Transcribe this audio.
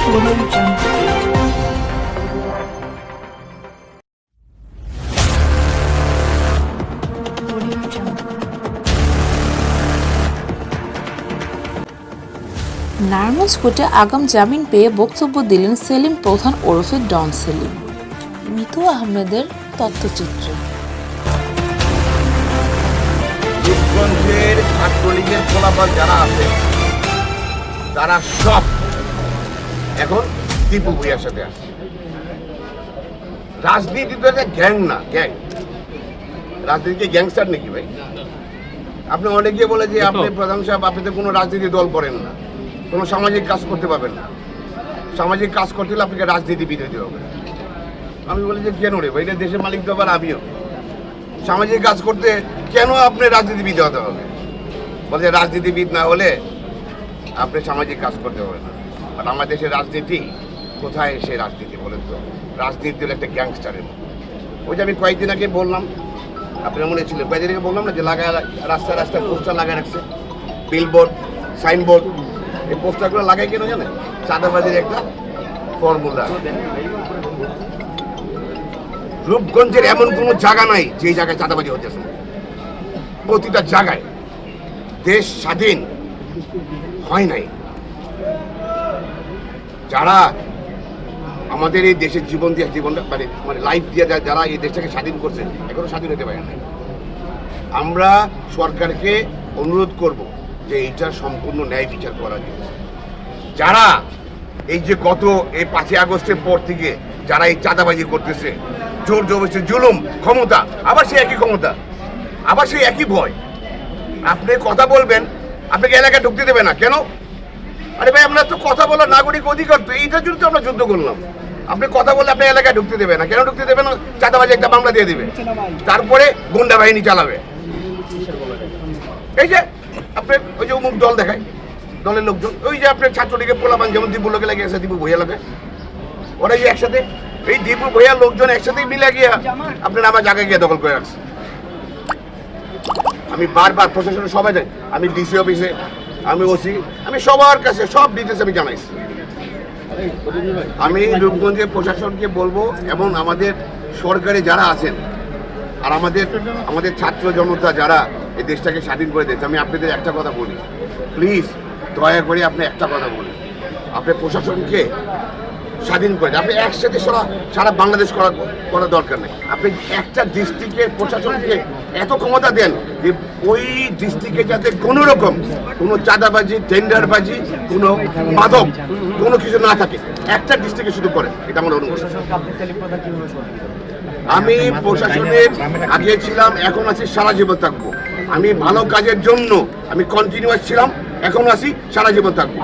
নারায়ণগঞ্জ কোর্টে আগাম জামিন পেয়ে বক্তব্য দিলেন সেলিম প্রধান ওরফে ডন সেলিম। মিতু আহমেদের তথ্যচিত্রে। রূপগঞ্জের ছাত্রলীগের ফলাফল যারা আছে তারা সব এখন দীপু ভূঁইয়ার সাথে আছে। রাজনীতি তো একটা গ্যাং না, গ্যাং। রাজনীতি গ্যাংস্টার নাকি ভাই? আপনি অনেকে বলে যে আপনি প্রধান সাহেব আপনি তো কোনো রাজনীতি দল করেন না, কোনো সামাজিক কাজ করতে পারবেন না। সামাজিক কাজ করতে হলে আপনাকে রাজনীতিবিদ হতে হবে। আমি বলি যে কেন রে ভাই, এটা দেশের মালিক তো আবার আমিও। সামাজিক কাজ করতে কেন আপনি রাজনীতিবিদ হতে হবে? বলে যে রাজনীতিবিদ না হলে আপনি সামাজিক কাজ করতে হবে না। আর আমাদের দেশের রাজনীতি কোথায় এসে রাজনীতি বলেন তো? রাজনীতি হলো একটা গ্যাংস্টারের মতো। ওই যে আমি কয়েকদিন আগে বললাম, আপনার মনে ছিল কয়েকদিন আগে বললাম না যে লাগায় রাস্তায় রাস্তায় পোস্টার লাগায় রাখছে, বিলবোর্ড, সাইনবোর্ড। এই পোস্টারগুলো লাগাই কেন জানেন? চাঁদাবাজির একটা ফর্মুলা। রূপগঞ্জের এমন কোনো জায়গা নাই যে জায়গায় চাঁদাবাজি হচ্ছে। প্রতিটা জায়গায় দেশ স্বাধীন হয় নাই। যারা আমাদের এই দেশের জীবন মানে লাইফ দিয়ে যারা এই দেশটাকে স্বাধীন করছে এখনো স্বাধীন হতে পারে না। আমরা সরকারকে অনুরোধ করব যে এইটার সম্পূর্ণ ন্যায় বিচার করা যায়। যারা এই যে গত এই 5ই আগস্টের পর থেকে যারা এই চাঁদাবাজি করতেছে, জোর জবরদস্তি, জুলুম, ক্ষমতা, আবার সেই একই ক্ষমতা, আবার সেই একই ভয়। আপনি কথা বলবেন, আপনাকে এলাকায় ঢুকতে দেবে না কেন? আরে ভাই, আমরা তো কথা বলার নাগরিক অধিকার, তো এইটার জন্য তো আমরা যুদ্ধ করলাম। আপনি কথা বললে আপনি এলাকায় ঢুকতে দেবে না কেন? ঢুকতে দেবে না, চাঁদাবাজি একটা মামলা দিয়ে দিবে, তারপরে গুন্ডা বাহিনী চালাবে। এই যে আপনার ওই যে অমুক দল দেখায়, দলের লোকজন, ওই যে আপনার ছাত্রলীগের পোলাপান যেমন দীপু লোকে লাগে একসাথে, দীপু ভূঁইয়া লাগে, ওরা যে একসাথে এই দীপু ভূঁইয়ার লোকজন একসাথেই মিলে গিয়া আপনার আমার জায়গায় গিয়ে দখল করে রাখছে। আমি বারবার প্রশাসনের সবাই যাই, আমি ডিসি অফিসে, আমি ওসি, আমি সবার কাছে সব ডিটেলস আমি জানাইছি। আমি রূপগঞ্জের প্রশাসনকে বলবো এবং আমাদের সরকারে যারা আছেন আর আমাদের ছাত্র জনতা যারা এই দেশটাকে স্বাধীন করে দিয়েছে, আমি আপনাদের একটা কথা বলি, প্লিজ দয়া করে আপনি একটা কথা বলুন, আপনি প্রশাসনকে স্বাধীন করে, আপনি একসাথে সারা বাংলাদেশ করার দরকার নেই। আপনি একটা ডিস্ট্রিক্টের প্রশাসনকে এত ক্ষমতা দেন যে ওই ডিস্ট্রিক্টে যাতে কোনো রকম কোনো চাঁদাবাজি, টেন্ডারবাজি, কোনো মাদক, কোনো কিছু না থাকে, একটা ডিস্ট্রিক্টে শুধু করেন, এটা আমার অনুরোধ। আমি প্রশাসনের আগে ছিলাম, এখন আছি, সারা জীবন থাকবো। আমি ভালো কাজের জন্য আমি কন্টিনিউয়াস ছিলাম, এখন আছি, সারা জীবন থাকবো।